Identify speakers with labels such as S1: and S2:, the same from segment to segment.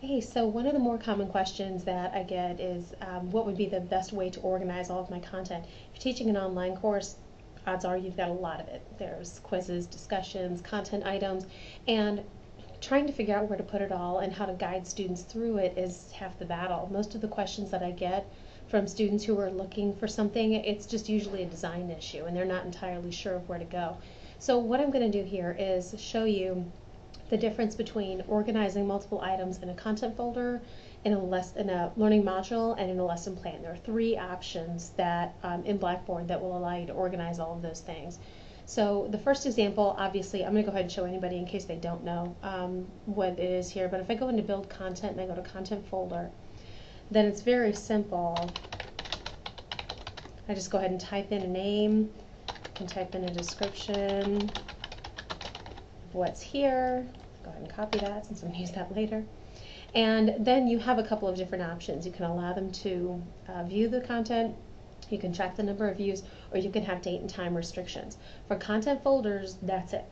S1: Hey, so one of the more common questions that I get is what would be the best way to organize all of my content? If you're teaching an online course, odds are you've got a lot of it. There's quizzes, discussions, content items, and trying to figure out where to put it all and how to guide students through it is half the battle. Most of the questions that I get from students who are looking for something, it's just usually a design issue and they're not entirely sure of where to go. So what I'm going to do here is show you the difference between organizing multiple items in a content folder, in a learning module, and in a lesson plan. There are three options that in Blackboard that will allow you to organize all of those things. So the first example, obviously, I'm going to go ahead and show anybody in case they don't know what it is here. But if I go into Build Content and I go to Content Folder, then it's very simple. I just go ahead and type in a name, I can type in a description, what's here. Go ahead and copy that since I'm going to use that later. And then you have a couple of different options. You can allow them to view the content, you can track the number of views, or you can have date and time restrictions. For content folders, that's it.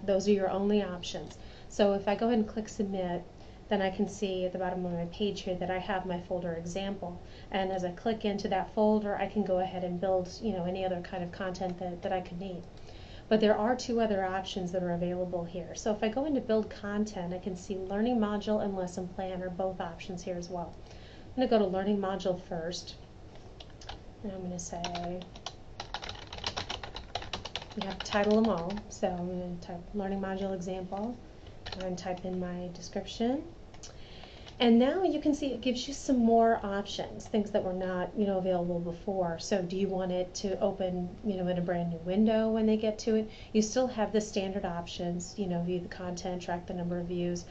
S1: Those are your only options. So if I go ahead and click submit, then I can see at the bottom of my page here that I have my folder example. And as I click into that folder, I can go ahead and build any other kind of content that I could need. But there are two other options that are available here. So if I go into Build Content, I can see Learning Module and Lesson Plan are both options here as well. I'm going to go to Learning Module first, and I'm going to say, you have to title them all. So I'm going to type Learning Module Example, and type in my description. And now you can see it gives you some more options, things that were not, available before. So do you want it to open, in a brand new window when they get to it? You still have the standard options, view the content, track the number of views.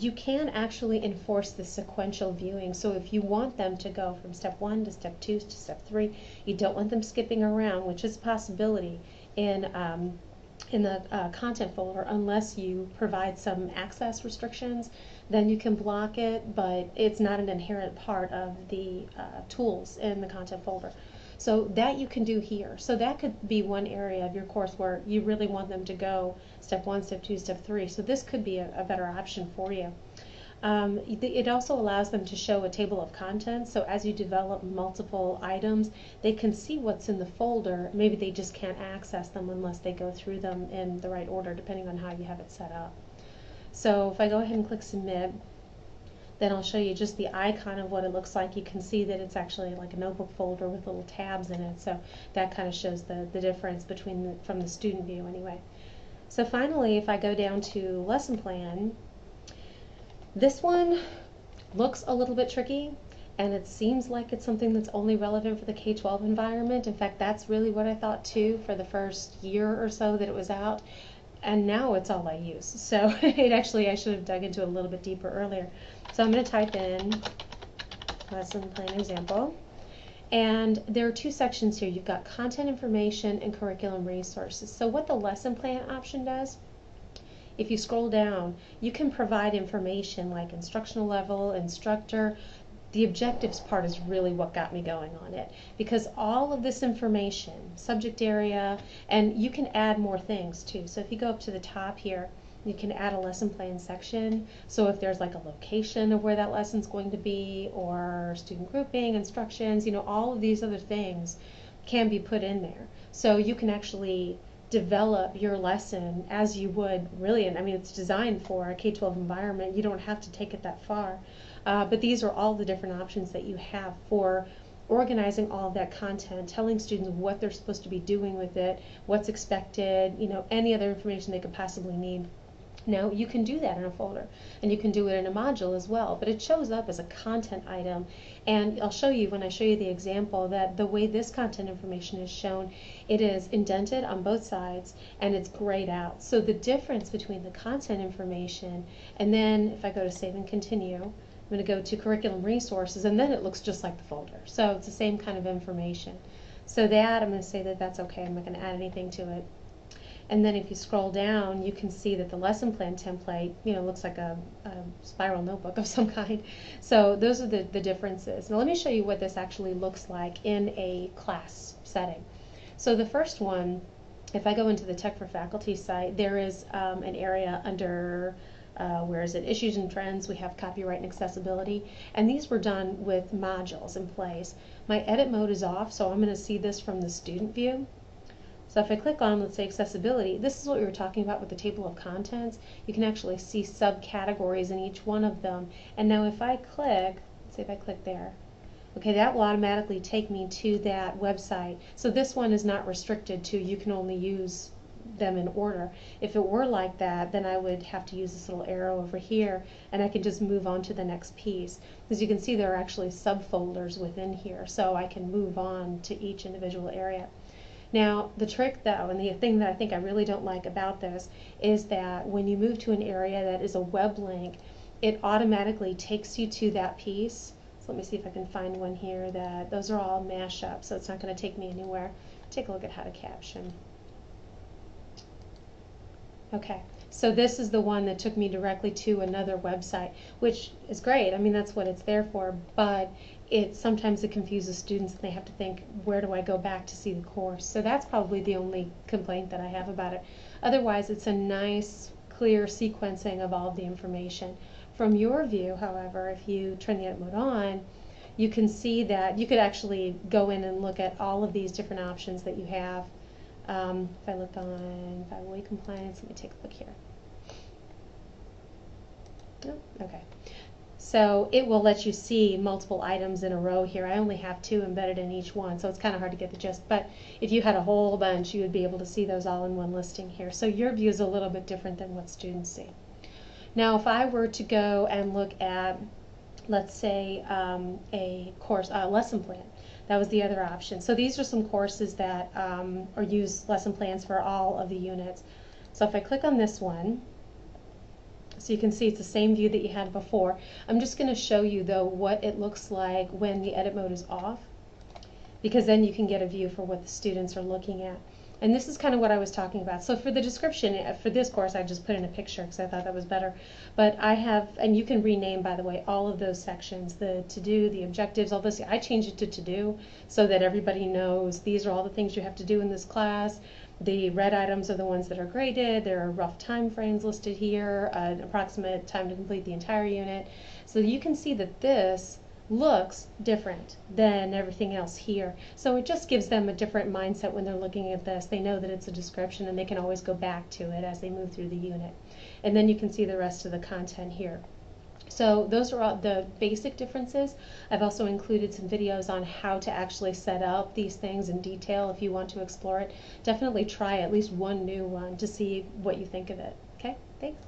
S1: You can actually enforce the sequential viewing. So if you want them to go from step 1 to step 2 to step 3, you don't want them skipping around, which is a possibility in the content folder unless you provide some access restrictions, then you can block it, but it's not an inherent part of the tools in the content folder. So that you can do here. So that could be one area of your course where you really want them to go step 1, step 2, step 3. So this could be a better option for you. It also allows them to show a table of contents, so as you develop multiple items, they can see what's in the folder. Maybe they just can't access them unless they go through them in the right order, depending on how you have it set up. So if I go ahead and click Submit, then I'll show you just the icon of what it looks like. You can see that it's actually like a notebook folder with little tabs in it, so that kind of shows the difference between from the student view anyway. So finally, if I go down to Lesson Plan, this one looks a little bit tricky, and it seems like it's something that's only relevant for the K-12 environment. In fact, that's really what I thought too for the first year or so that it was out, and now it's all I use. So I should have dug into it a little bit deeper earlier. So I'm going to type in lesson plan example, and there are two sections here. You've got content information and curriculum resources. So what the lesson plan option does, if you scroll down, you can provide information like instructional level, instructor. The objectives part is really what got me going on it, because all of this information, subject area, and you can add more things too. So if you go up to the top here, you can add a lesson plan section. So if there's like a location of where that lesson's going to be, or student grouping, instructions, all of these other things can be put in there. So you can actually develop your lesson as you would really, and I mean it's designed for a K-12 environment. You don't have to take it that far, but these are all the different options that you have for organizing all of that content, telling students what they're supposed to be doing with it, what's expected, any other information they could possibly need. Now you can do that in a folder, and you can do it in a module as well, but it shows up as a content item. And I'll show you when I show you the example that the way this content information is shown, it is indented on both sides and it's grayed out. So the difference between the content information, and then if I go to save and continue, I'm going to go to curriculum resources, and then it looks just like the folder. So it's the same kind of information. So that, I'm going to say that that's okay. I'm not going to add anything to it. And then if you scroll down, you can see that the lesson plan template, looks like a spiral notebook of some kind. So those are the differences. Now let me show you what this actually looks like in a class setting. So the first one, if I go into the Tech for Faculty site, there is an area under Where is it? Issues and trends, we have copyright and accessibility. And these were done with modules in place. My edit mode is off, so I'm going to see this from the student view. So if I click on, let's say, accessibility, this is what we were talking about with the table of contents. You can actually see subcategories in each one of them. And now if I click, let's say if I click there, okay, that will automatically take me to that website. So this one is not restricted to you can only use them in order. If it were like that, then I would have to use this little arrow over here, and I can just move on to the next piece. As you can see, there are actually subfolders within here, so I can move on to each individual area. Now, the trick though, and the thing that I think I really don't like about this, is that when you move to an area that is a web link, it automatically takes you to that piece. So let me see if I can find one here that, those are all mashup, so it's not going to take me anywhere. Take a look at how to caption. Okay, so this is the one that took me directly to another website, which is great. I mean, that's what it's there for, but sometimes it confuses students and they have to think, where do I go back to see the course? So that's probably the only complaint that I have about it. Otherwise, it's a nice, clear sequencing of all of the information. From your view, however, if you turn the edit mode on, you can see that you could actually go in and look at all of these different options that you have. If I look on 508 compliance, let me take a look here. Oh, okay. So it will let you see multiple items in a row here. I only have 2 embedded in each one, so it's kind of hard to get the gist. But if you had a whole bunch, you would be able to see those all in one listing here. So your view is a little bit different than what students see. Now, if I were to go and look at, let's say, a course, lesson plan, that was the other option. So these are some courses that or use lesson plans for all of the units. So if I click on this one, so you can see it's the same view that you had before. I'm just going to show you though what it looks like when the edit mode is off, because then you can get a view for what the students are looking at. And this is kind of what I was talking about. So for the description, for this course, I just put in a picture because I thought that was better. But I have, and you can rename, by the way, all of those sections, the to-do, the objectives, all this. I changed it to to-do so that everybody knows these are all the things you have to do in this class. The red items are the ones that are graded. There are rough time frames listed here, an approximate time to complete the entire unit. So you can see that this looks different than everything else here. So it just gives them a different mindset when they're looking at this. They know that it's a description and they can always go back to it as they move through the unit. And then you can see the rest of the content here. So those are all the basic differences. I've also included some videos on how to actually set up these things in detail if you want to explore it. Definitely try at least one new one to see what you think of it. Okay, thanks.